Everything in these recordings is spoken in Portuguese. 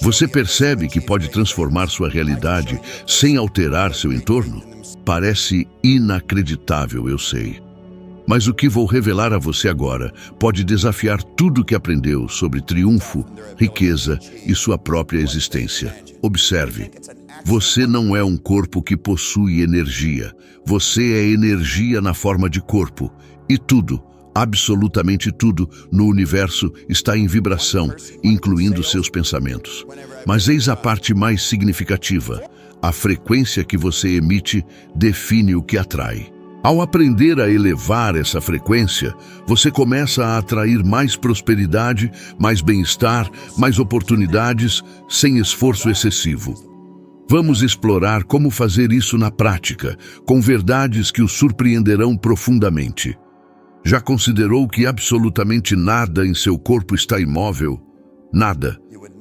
Você percebe que pode transformar sua realidade sem alterar seu entorno? Parece inacreditável, eu sei. Mas o que vou revelar a você agora pode desafiar tudo o que aprendeu sobre triunfo, riqueza e sua própria existência. Observe, você não é um corpo que possui energia. Você é energia na forma de corpo. E tudo, absolutamente tudo, no universo está em vibração, incluindo seus pensamentos. Mas eis a parte mais significativa. A frequência que você emite define o que atrai. Ao aprender a elevar essa frequência, você começa a atrair mais prosperidade, mais bem-estar, mais oportunidades, sem esforço excessivo. Vamos explorar como fazer isso na prática, com verdades que o surpreenderão profundamente. Já considerou que absolutamente nada em seu corpo está imóvel? Nada,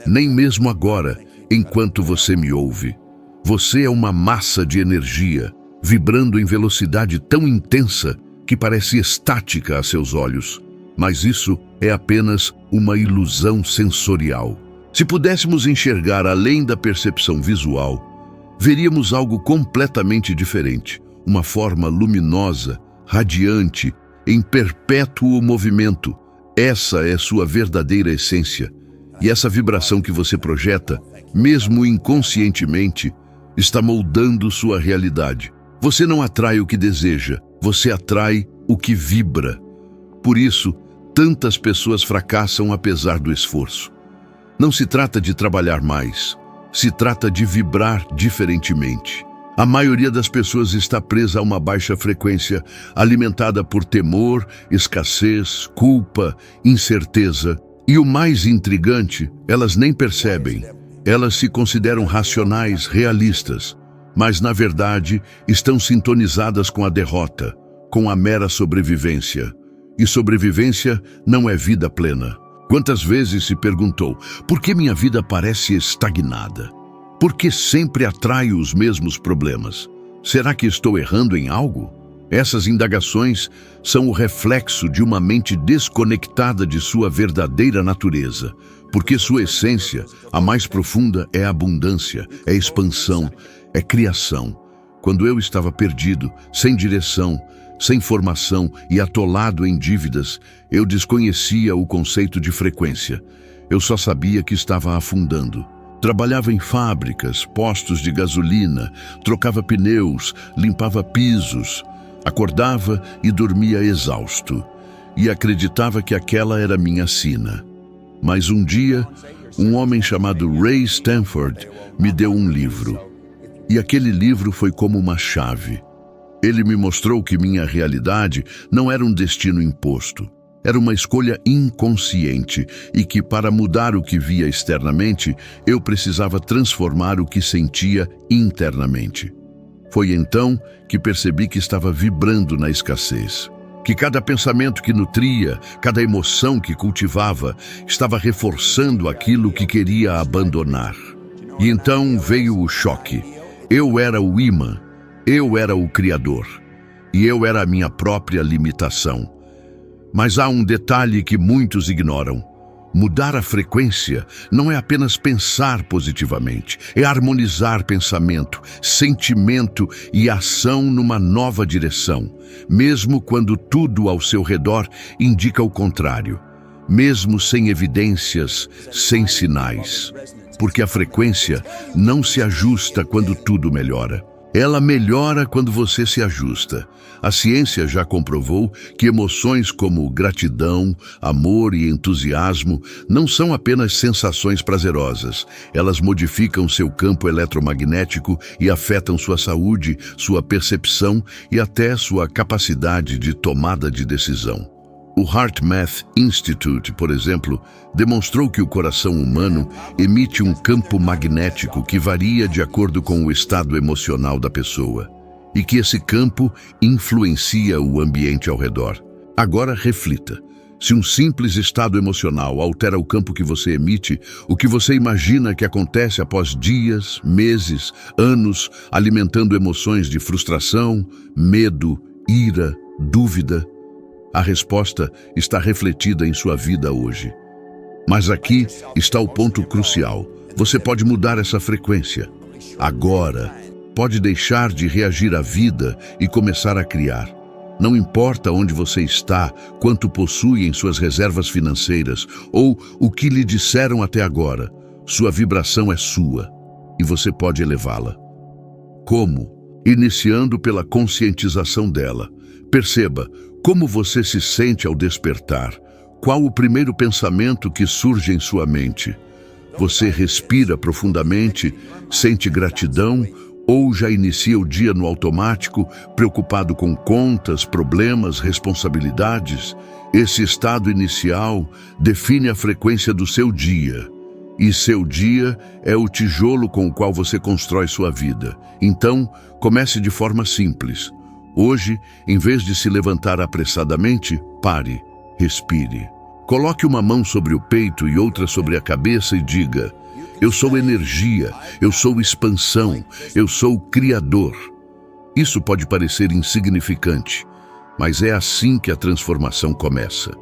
nem mesmo agora, enquanto você me ouve. Você é uma massa de energia, vibrando em velocidade tão intensa que parece estática a seus olhos. Mas isso é apenas uma ilusão sensorial. Se pudéssemos enxergar além da percepção visual, veríamos algo completamente diferente. Uma forma luminosa, radiante, em perpétuo movimento. Essa é sua verdadeira essência. E essa vibração que você projeta, mesmo inconscientemente, está moldando sua realidade. Você não atrai o que deseja, você atrai o que vibra. Por isso, tantas pessoas fracassam apesar do esforço. Não se trata de trabalhar mais, se trata de vibrar diferentemente. A maioria das pessoas está presa a uma baixa frequência, alimentada por temor, escassez, culpa, incerteza. E o mais intrigante, elas nem percebem. Elas se consideram racionais, realistas, mas na verdade estão sintonizadas com a derrota, com a mera sobrevivência. E sobrevivência não é vida plena. Quantas vezes se perguntou, por que minha vida parece estagnada? Por que sempre atraio os mesmos problemas? Será que estou errando em algo? Essas indagações são o reflexo de uma mente desconectada de sua verdadeira natureza, porque sua essência, a mais profunda, é abundância, é expansão, é criação. Quando eu estava perdido, sem direção, sem formação e atolado em dívidas, eu desconhecia o conceito de frequência. Eu só sabia que estava afundando. Trabalhava em fábricas, postos de gasolina, trocava pneus, limpava pisos, acordava e dormia exausto, e acreditava que aquela era minha sina. Mas um dia, um homem chamado Ray Stanford me deu um livro. E aquele livro foi como uma chave. Ele me mostrou que minha realidade não era um destino imposto. Era uma escolha inconsciente e que, para mudar o que via externamente, eu precisava transformar o que sentia internamente. Foi então que percebi que estava vibrando na escassez. Que cada pensamento que nutria, cada emoção que cultivava, estava reforçando aquilo que queria abandonar. E então veio o choque. Eu era o imã, eu era o criador, e eu era a minha própria limitação. Mas há um detalhe que muitos ignoram. Mudar a frequência não é apenas pensar positivamente, é harmonizar pensamento, sentimento e ação numa nova direção, mesmo quando tudo ao seu redor indica o contrário, mesmo sem evidências, sem sinais. Porque a frequência não se ajusta quando tudo melhora. Ela melhora quando você se ajusta. A ciência já comprovou que emoções como gratidão, amor e entusiasmo não são apenas sensações prazerosas. Elas modificam seu campo eletromagnético e afetam sua saúde, sua percepção e até sua capacidade de tomada de decisão. O HeartMath Institute, por exemplo, demonstrou que o coração humano emite um campo magnético que varia de acordo com o estado emocional da pessoa, e que esse campo influencia o ambiente ao redor. Agora reflita. Se um simples estado emocional altera o campo que você emite, o que você imagina que acontece após dias, meses, anos, alimentando emoções de frustração, medo, ira, dúvida? A resposta está refletida em sua vida hoje. Mas aqui está o ponto crucial. Você pode mudar essa frequência. Agora, pode deixar de reagir à vida e começar a criar. Não importa onde você está, quanto possui em suas reservas financeiras ou o que lhe disseram até agora, sua vibração é sua e você pode elevá-la. Como? Iniciando pela conscientização dela. Perceba como você se sente ao despertar. Qual o primeiro pensamento que surge em sua mente? Você respira profundamente, sente gratidão ou já inicia o dia no automático, preocupado com contas, problemas, responsabilidades? Esse estado inicial define a frequência do seu dia. E seu dia é o tijolo com o qual você constrói sua vida. Então, comece de forma simples. Hoje, em vez de se levantar apressadamente, pare, respire. Coloque uma mão sobre o peito e outra sobre a cabeça e diga: eu sou energia, eu sou expansão, eu sou criador. Isso pode parecer insignificante, mas é assim que a transformação começa.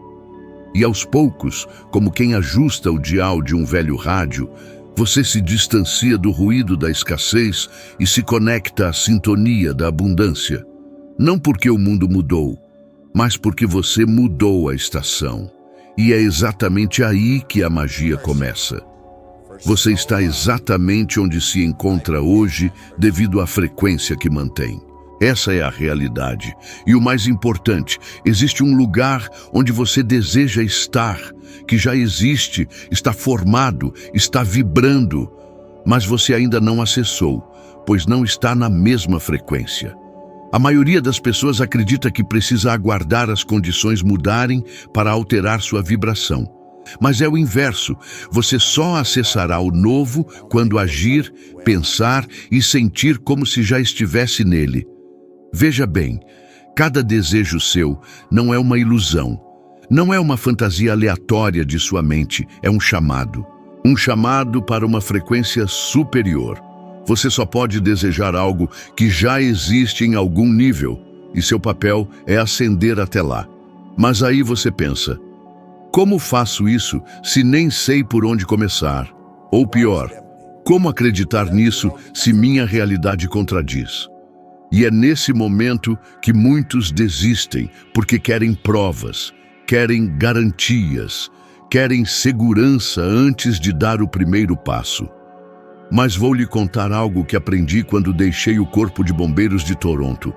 E aos poucos, como quem ajusta o dial de um velho rádio, você se distancia do ruído da escassez e se conecta à sintonia da abundância. Não porque o mundo mudou, mas porque você mudou a estação. E é exatamente aí que a magia começa. Você está exatamente onde se encontra hoje devido à frequência que mantém. Essa é a realidade. E o mais importante, existe um lugar onde você deseja estar, que já existe, está formado, está vibrando, mas você ainda não acessou, pois não está na mesma frequência. A maioria das pessoas acredita que precisa aguardar as condições mudarem para alterar sua vibração. Mas é o inverso. Você só acessará o novo quando agir, pensar e sentir como se já estivesse nele. Veja bem, cada desejo seu não é uma ilusão. Não é uma fantasia aleatória de sua mente, é um chamado. Um chamado para uma frequência superior. Você só pode desejar algo que já existe em algum nível, e seu papel é ascender até lá. Mas aí você pensa: como faço isso se nem sei por onde começar? Ou pior, como acreditar nisso se minha realidade contradiz? E é nesse momento que muitos desistem, porque querem provas, querem garantias, querem segurança antes de dar o primeiro passo. Mas vou lhe contar algo que aprendi quando deixei o Corpo de Bombeiros de Toronto.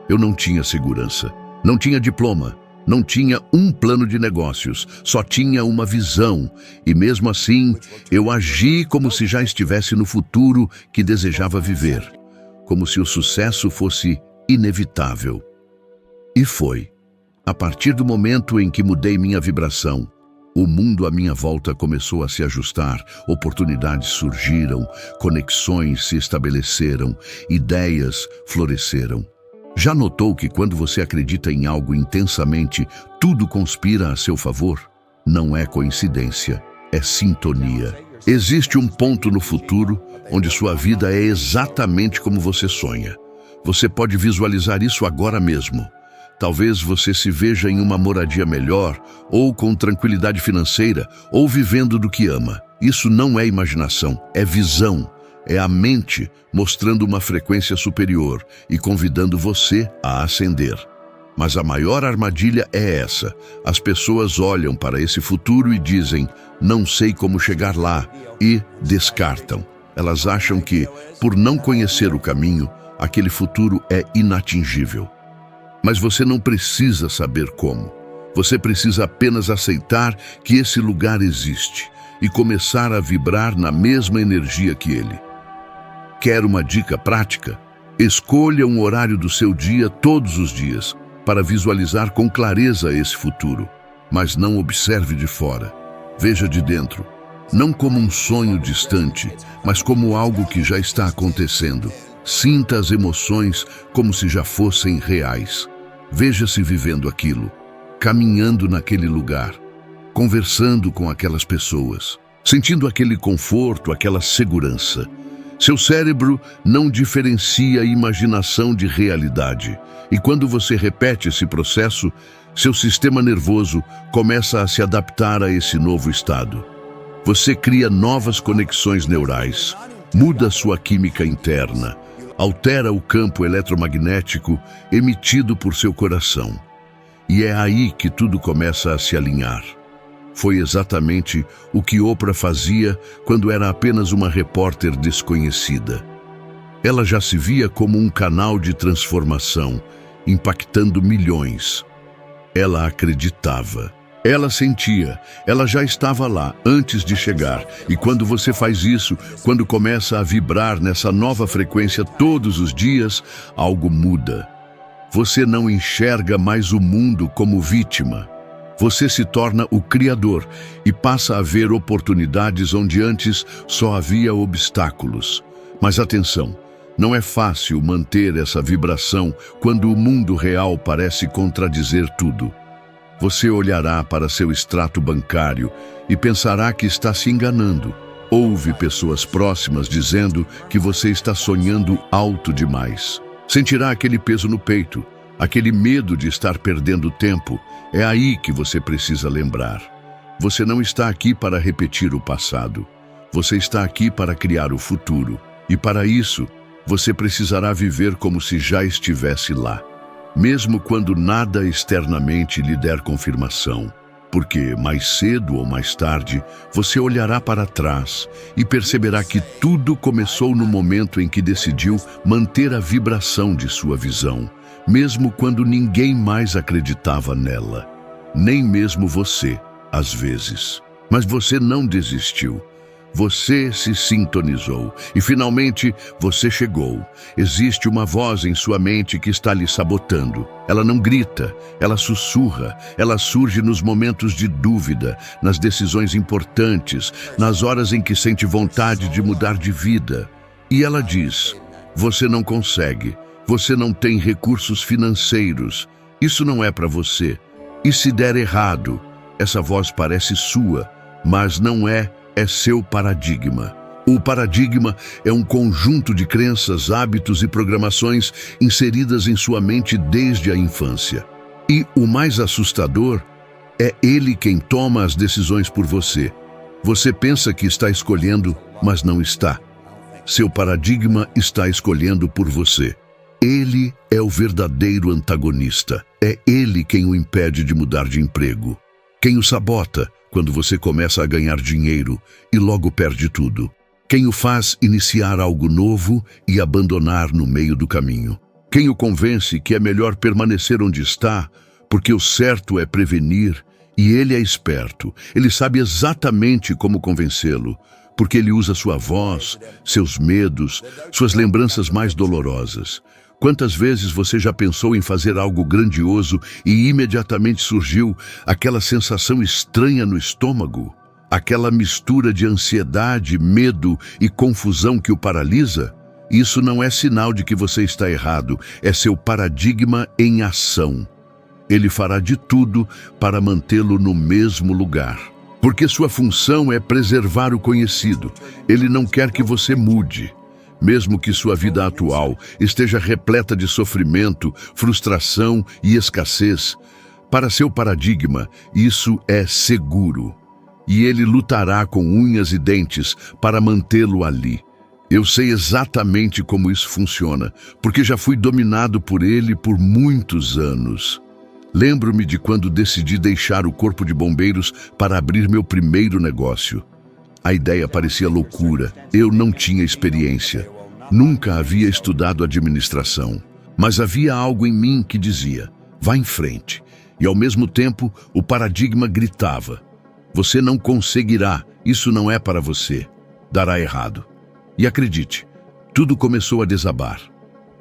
Eu não tinha segurança, não tinha diploma, não tinha um plano de negócios, só tinha uma visão. E mesmo assim, eu agi como se já estivesse no futuro que desejava viver. Como se o sucesso fosse inevitável. E foi. A partir do momento em que mudei minha vibração, o mundo à minha volta começou a se ajustar, oportunidades surgiram, conexões se estabeleceram, ideias floresceram. Já notou que quando você acredita em algo intensamente, tudo conspira a seu favor? Não é coincidência, é sintonia. Existe um ponto no futuro onde sua vida é exatamente como você sonha. Você pode visualizar isso agora mesmo. Talvez você se veja em uma moradia melhor, ou com tranquilidade financeira, ou vivendo do que ama. Isso não é imaginação, é visão. É a mente mostrando uma frequência superior e convidando você a ascender. Mas a maior armadilha é essa. As pessoas olham para esse futuro e dizem: não sei como chegar lá, e descartam. Elas acham que, por não conhecer o caminho, aquele futuro é inatingível. Mas você não precisa saber como. Você precisa apenas aceitar que esse lugar existe e começar a vibrar na mesma energia que ele. Quer uma dica prática? Escolha um horário do seu dia todos os dias para visualizar com clareza esse futuro. Mas não observe de fora. Veja de dentro. Não como um sonho distante, mas como algo que já está acontecendo. Sinta as emoções como se já fossem reais. Veja-se vivendo aquilo, caminhando naquele lugar, conversando com aquelas pessoas, sentindo aquele conforto, aquela segurança. Seu cérebro não diferencia a imaginação de realidade. E quando você repete esse processo, seu sistema nervoso começa a se adaptar a esse novo estado. Você cria novas conexões neurais, muda sua química interna, altera o campo eletromagnético emitido por seu coração. E é aí que tudo começa a se alinhar. Foi exatamente o que Oprah fazia quando era apenas uma repórter desconhecida. Ela já se via como um canal de transformação, impactando milhões. Ela acreditava. Ela sentia, ela já estava lá antes de chegar. E quando você faz isso, quando começa a vibrar nessa nova frequência todos os dias, algo muda. Você não enxerga mais o mundo como vítima. Você se torna o criador e passa a ver oportunidades onde antes só havia obstáculos. Mas atenção, não é fácil manter essa vibração quando o mundo real parece contradizer tudo. Você olhará para seu extrato bancário e pensará que está se enganando. Ouve pessoas próximas dizendo que você está sonhando alto demais. Sentirá aquele peso no peito, aquele medo de estar perdendo tempo. É aí que você precisa lembrar. Você não está aqui para repetir o passado. Você está aqui para criar o futuro. E para isso, você precisará viver como se já estivesse lá. Mesmo quando nada externamente lhe der confirmação, porque mais cedo ou mais tarde você olhará para trás e perceberá que tudo começou no momento em que decidiu manter a vibração de sua visão, mesmo quando ninguém mais acreditava nela, nem mesmo você, às vezes. Mas você não desistiu. Você se sintonizou e finalmente você chegou. Existe uma voz em sua mente que está lhe sabotando. Ela não grita, ela sussurra, ela surge nos momentos de dúvida, nas decisões importantes, nas horas em que sente vontade de mudar de vida. E ela diz: você não consegue, você não tem recursos financeiros, isso não é para você. E se der errado, essa voz parece sua, mas não é. É seu paradigma. O paradigma é um conjunto de crenças, hábitos e programações inseridas em sua mente desde a infância. E o mais assustador é ele quem toma as decisões por você. Você pensa que está escolhendo, mas não está. Seu paradigma está escolhendo por você. Ele é o verdadeiro antagonista. É ele quem o impede de mudar de emprego. Quem o sabota quando você começa a ganhar dinheiro e logo perde tudo. Quem o faz iniciar algo novo e abandonar no meio do caminho. Quem o convence que é melhor permanecer onde está, porque o certo é prevenir, e ele é esperto. Ele sabe exatamente como convencê-lo, porque ele usa sua voz, seus medos, suas lembranças mais dolorosas. Quantas vezes você já pensou em fazer algo grandioso e imediatamente surgiu aquela sensação estranha no estômago? Aquela mistura de ansiedade, medo e confusão que o paralisa? Isso não é sinal de que você está errado, é seu paradigma em ação. Ele fará de tudo para mantê-lo no mesmo lugar. Porque sua função é preservar o conhecido. Ele não quer que você mude. Mesmo que sua vida atual esteja repleta de sofrimento, frustração e escassez, para seu paradigma, isso é seguro. E ele lutará com unhas e dentes para mantê-lo ali. Eu sei exatamente como isso funciona, porque já fui dominado por ele por muitos anos. Lembro-me de quando decidi deixar o corpo de bombeiros para abrir meu primeiro negócio. A ideia parecia loucura. Eu não tinha experiência. Nunca havia estudado administração. Mas havia algo em mim que dizia: vá em frente. E ao mesmo tempo, o paradigma gritava: você não conseguirá, isso não é para você. Dará errado. E acredite, tudo começou a desabar.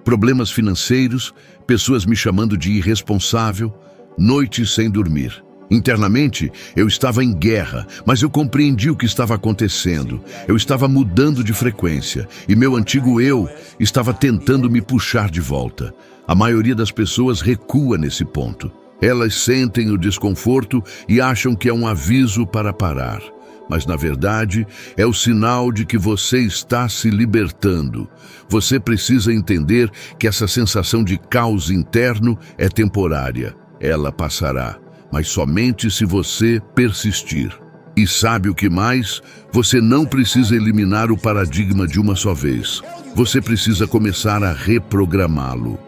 Problemas financeiros, pessoas me chamando de irresponsável, noites sem dormir. Internamente, eu estava em guerra, mas eu compreendi o que estava acontecendo. Eu estava mudando de frequência e meu antigo eu estava tentando me puxar de volta. A maioria das pessoas recua nesse ponto. Elas sentem o desconforto e acham que é um aviso para parar. Mas, na verdade, é o sinal de que você está se libertando. Você precisa entender que essa sensação de caos interno é temporária. Ela passará. Mas somente se você persistir. E sabe o que mais? Você não precisa eliminar o paradigma de uma só vez. Você precisa começar a reprogramá-lo.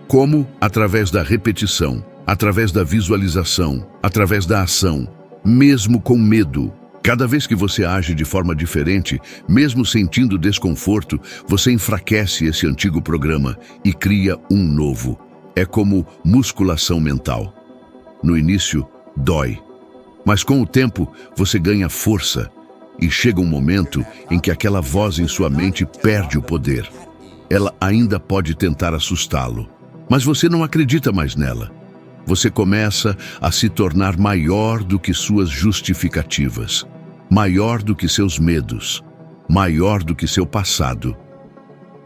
Como? Através da repetição, através da visualização, através da ação, mesmo com medo. Cada vez que você age de forma diferente, mesmo sentindo desconforto, você enfraquece esse antigo programa e cria um novo. É como musculação mental. No início, dói. Mas com o tempo, você ganha força e chega um momento em que aquela voz em sua mente perde o poder. Ela ainda pode tentar assustá-lo, mas você não acredita mais nela. Você começa a se tornar maior do que suas justificativas, maior do que seus medos, maior do que seu passado.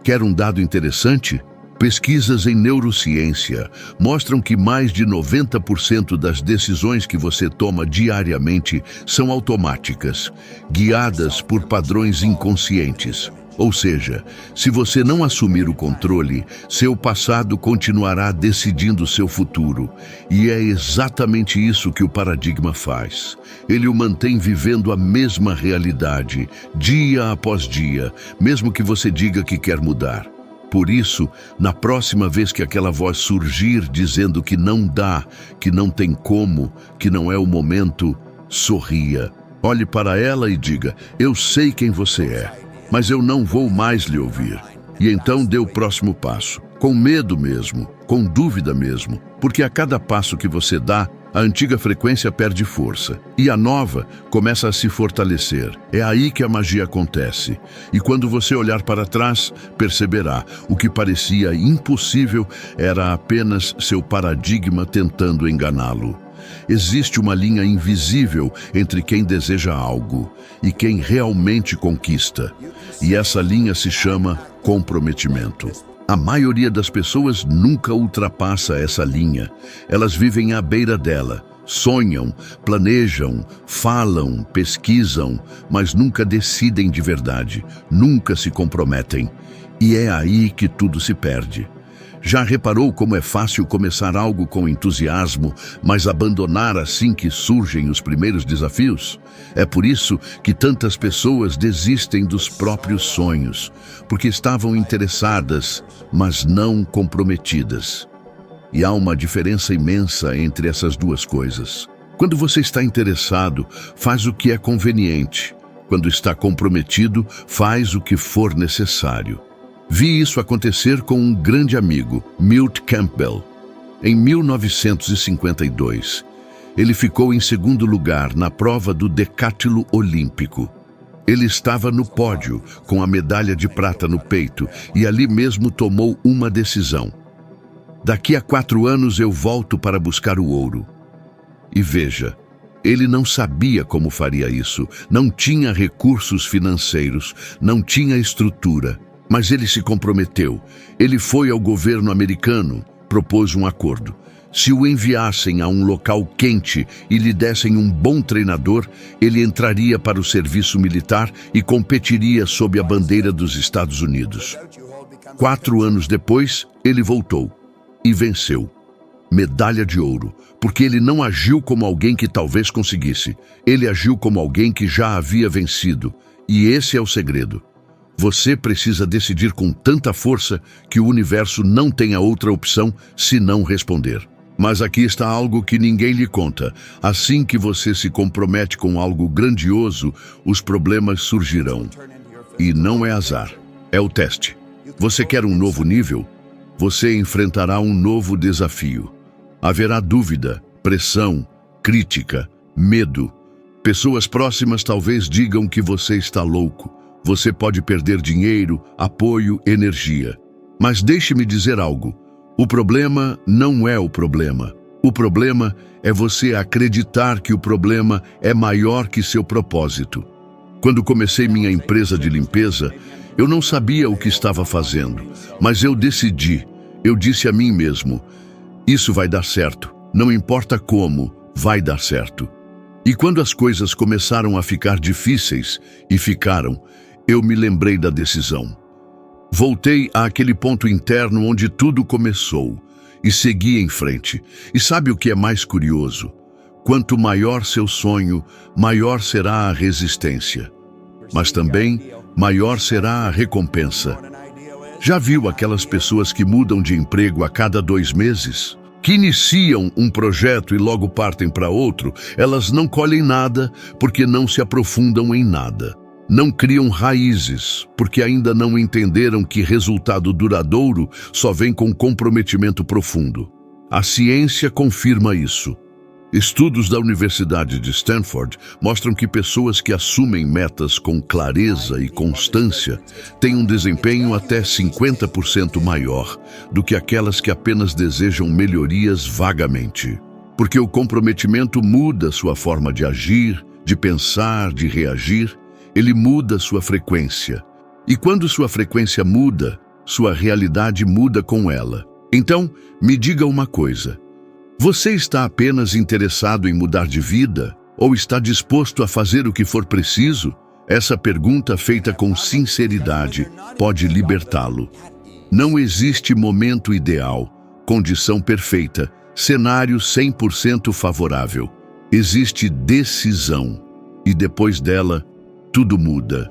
Quer um dado interessante? Pesquisas em neurociência mostram que mais de 90% das decisões que você toma diariamente são automáticas, guiadas por padrões inconscientes. Ou seja, se você não assumir o controle, seu passado continuará decidindo seu futuro. E é exatamente isso que o paradigma faz. Ele o mantém vivendo a mesma realidade, dia após dia, mesmo que você diga que quer mudar. Por isso, na próxima vez que aquela voz surgir dizendo que não dá, que não tem como, que não é o momento, sorria. Olhe para ela e diga: eu sei quem você é, mas eu não vou mais lhe ouvir. E então dê o próximo passo, com medo mesmo, com dúvida mesmo, porque a cada passo que você dá, a antiga frequência perde força e a nova começa a se fortalecer. É aí que a magia acontece. E quando você olhar para trás, perceberá o que parecia impossível era apenas seu paradigma tentando enganá-lo. Existe uma linha invisível entre quem deseja algo e quem realmente conquista. E essa linha se chama comprometimento. A maioria das pessoas nunca ultrapassa essa linha. Elas vivem à beira dela, sonham, planejam, falam, pesquisam, mas nunca decidem de verdade, nunca se comprometem. E é aí que tudo se perde. Já reparou como é fácil começar algo com entusiasmo, mas abandonar assim que surgem os primeiros desafios? É por isso que tantas pessoas desistem dos próprios sonhos, porque estavam interessadas, mas não comprometidas. E há uma diferença imensa entre essas duas coisas. Quando você está interessado, faz o que é conveniente. Quando está comprometido, faz o que for necessário. Vi isso acontecer com um grande amigo, Milt Campbell. Em 1952, ele ficou em segundo lugar na prova do decátilo olímpico. Ele estava no pódio, com a medalha de prata no peito, e ali mesmo tomou uma decisão. Daqui a 4 anos eu volto para buscar o ouro. E veja, ele não sabia como faria isso, não tinha recursos financeiros, não tinha estrutura. Mas ele se comprometeu. Ele foi ao governo americano, propôs um acordo. Se o enviassem a um local quente e lhe dessem um bom treinador, ele entraria para o serviço militar e competiria sob a bandeira dos Estados Unidos. 4 anos depois, ele voltou e venceu. Medalha de ouro, porque ele não agiu como alguém que talvez conseguisse. Ele agiu como alguém que já havia vencido. E esse é o segredo. Você precisa decidir com tanta força que o universo não tenha outra opção senão responder. Mas aqui está algo que ninguém lhe conta. Assim que você se compromete com algo grandioso, os problemas surgirão. E não é azar, é o teste. Você quer um novo nível? Você enfrentará um novo desafio. Haverá dúvida, pressão, crítica, medo. Pessoas próximas talvez digam que você está louco. Você pode perder dinheiro, apoio, energia. Mas deixe-me dizer algo. O problema não é o problema. O problema é você acreditar que o problema é maior que seu propósito. Quando comecei minha empresa de limpeza, eu não sabia o que estava fazendo, mas eu decidi. Eu disse a mim mesmo: isso vai dar certo. Não importa como, vai dar certo. E quando as coisas começaram a ficar difíceis, e ficaram, eu me lembrei da decisão. Voltei àquele ponto interno onde tudo começou e segui em frente. E sabe o que é mais curioso? Quanto maior seu sonho, maior será a resistência. Mas também, maior será a recompensa. Já viu aquelas pessoas que mudam de emprego a cada 2 meses? Que iniciam um projeto e logo partem para outro? Elas não colhem nada porque não se aprofundam em nada. Não criam raízes porque ainda não entenderam que resultado duradouro só vem com comprometimento profundo. A ciência confirma isso. Estudos da Universidade de Stanford mostram que pessoas que assumem metas com clareza e constância têm um desempenho até 50% maior do que aquelas que apenas desejam melhorias vagamente. Porque o comprometimento muda sua forma de agir, de pensar, de reagir, ele muda sua frequência. E quando sua frequência muda, sua realidade muda com ela. Então, me diga uma coisa. Você está apenas interessado em mudar de vida ou está disposto a fazer o que for preciso? Essa pergunta feita com sinceridade pode libertá-lo. Não existe momento ideal, condição perfeita, cenário 100% favorável. Existe decisão e depois dela, tudo muda.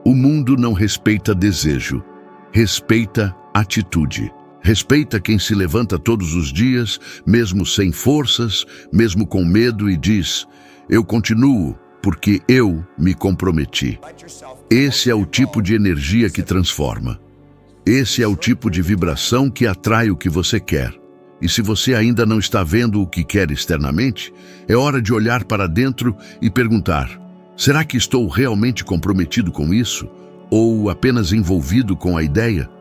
O mundo não respeita desejo, respeita atitude. Respeita quem se levanta todos os dias, mesmo sem forças, mesmo com medo e diz: eu continuo porque eu me comprometi. Esse é o tipo de energia que transforma. Esse é o tipo de vibração que atrai o que você quer. E se você ainda não está vendo o que quer externamente, é hora de olhar para dentro e perguntar: será que estou realmente comprometido com isso? Ou apenas envolvido com a ideia?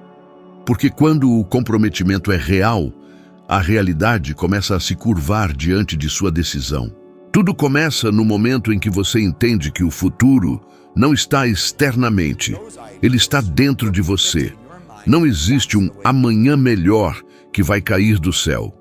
Porque quando o comprometimento é real, a realidade começa a se curvar diante de sua decisão. Tudo começa no momento em que você entende que o futuro não está externamente, ele está dentro de você. Não existe um amanhã melhor que vai cair do céu.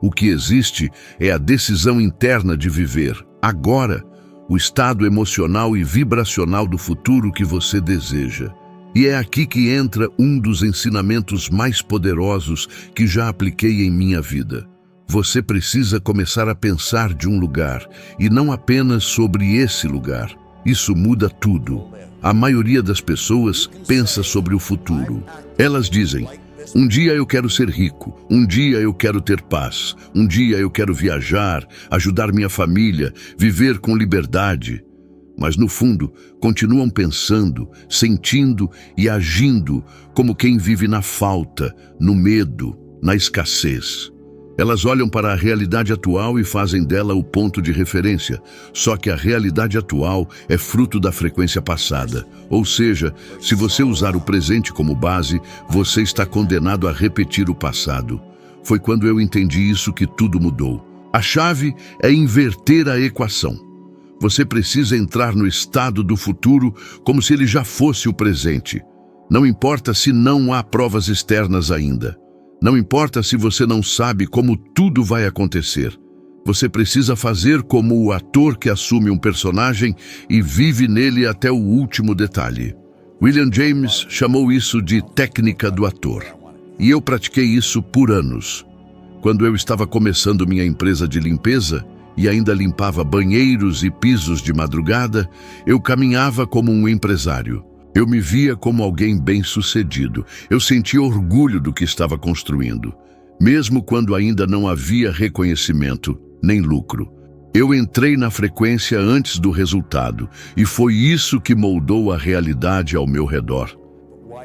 O que existe é a decisão interna de viver, agora, o estado emocional e vibracional do futuro que você deseja. E é aqui que entra um dos ensinamentos mais poderosos que já apliquei em minha vida. Você precisa começar a pensar de um lugar, e não apenas sobre esse lugar. Isso muda tudo. A maioria das pessoas pensa sobre o futuro. Elas dizem: um dia eu quero ser rico, um dia eu quero ter paz, um dia eu quero viajar, ajudar minha família, viver com liberdade. Mas no fundo, continuam pensando, sentindo e agindo como quem vive na falta, no medo, na escassez. Elas olham para a realidade atual e fazem dela o ponto de referência, só que a realidade atual é fruto da frequência passada. Ou seja, se você usar o presente como base, você está condenado a repetir o passado. Foi quando eu entendi isso que tudo mudou. A chave é inverter a equação. Você precisa entrar no estado do futuro como se ele já fosse o presente. Não importa se não há provas externas ainda. Não importa se você não sabe como tudo vai acontecer. Você precisa fazer como o ator que assume um personagem e vive nele até o último detalhe. William James chamou isso de técnica do ator. E eu pratiquei isso por anos. Quando eu estava começando minha empresa de limpeza, e ainda limpava banheiros e pisos de madrugada, eu caminhava como um empresário. Eu me via como alguém bem-sucedido. Eu sentia orgulho do que estava construindo, mesmo quando ainda não havia reconhecimento nem lucro. Eu entrei na frequência antes do resultado, e foi isso que moldou a realidade ao meu redor.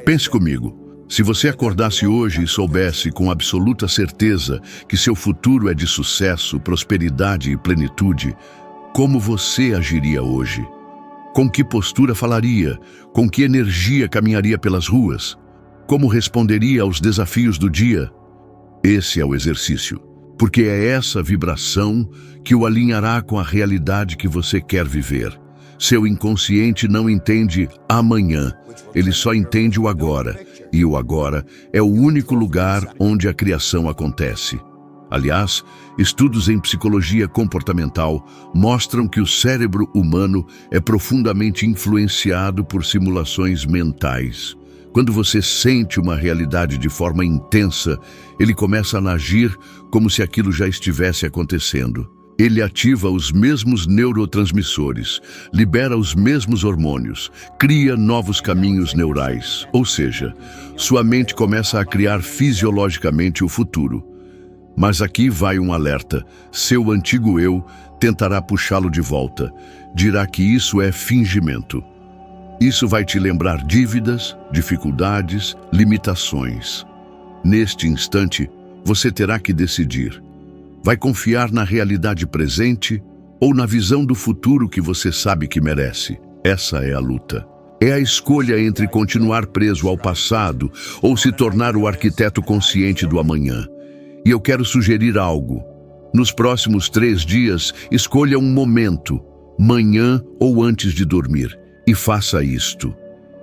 Pense comigo. Se você acordasse hoje e soubesse com absoluta certeza que seu futuro é de sucesso, prosperidade e plenitude, como você agiria hoje? Com que postura falaria? Com que energia caminharia pelas ruas? Como responderia aos desafios do dia? Esse é o exercício, porque é essa vibração que o alinhará com a realidade que você quer viver. Seu inconsciente não entende amanhã, ele só entende o agora. E o agora é o único lugar onde a criação acontece. Aliás, estudos em psicologia comportamental mostram que o cérebro humano é profundamente influenciado por simulações mentais. Quando você sente uma realidade de forma intensa, ele começa a agir como se aquilo já estivesse acontecendo. Ele ativa os mesmos neurotransmissores, libera os mesmos hormônios, cria novos caminhos neurais, ou seja, sua mente começa a criar fisiologicamente o futuro. Mas aqui vai um alerta: seu antigo eu tentará puxá-lo de volta, dirá que isso é fingimento. Isso vai te lembrar dívidas, dificuldades, limitações. Neste instante, você terá que decidir. Vai confiar na realidade presente ou na visão do futuro que você sabe que merece? Essa é a luta. É a escolha entre continuar preso ao passado ou se tornar o arquiteto consciente do amanhã. E eu quero sugerir algo. Nos próximos 3 dias, escolha um momento, manhã ou antes de dormir, e faça isto.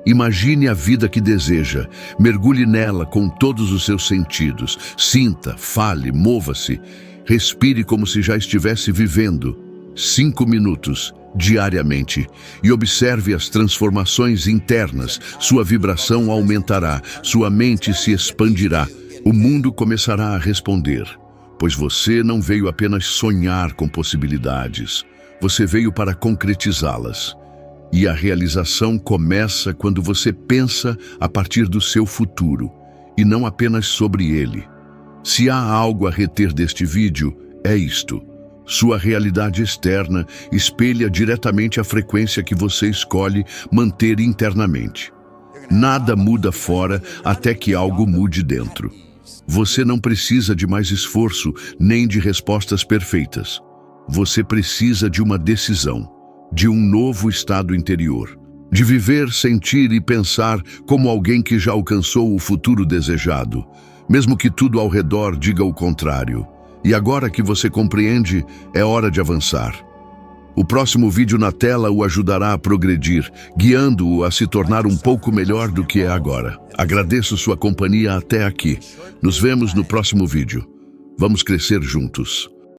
Imagine a vida que deseja, mergulhe nela com todos os seus sentidos, sinta, fale, mova-se, respire como se já estivesse vivendo. 5 minutos, diariamente, e observe as transformações internas. Sua vibração aumentará, sua mente se expandirá, o mundo começará a responder, pois você não veio apenas sonhar com possibilidades, você veio para concretizá-las. E a realização começa quando você pensa a partir do seu futuro, e não apenas sobre ele. Se há algo a reter deste vídeo, é isto. Sua realidade externa espelha diretamente a frequência que você escolhe manter internamente. Nada muda fora até que algo mude dentro. Você não precisa de mais esforço nem de respostas perfeitas. Você precisa de uma decisão, de um novo estado interior, de viver, sentir e pensar como alguém que já alcançou o futuro desejado, mesmo que tudo ao redor diga o contrário. E agora que você compreende, é hora de avançar. O próximo vídeo na tela o ajudará a progredir, guiando-o a se tornar um pouco melhor do que é agora. Agradeço sua companhia até aqui. Nos vemos no próximo vídeo. Vamos crescer juntos.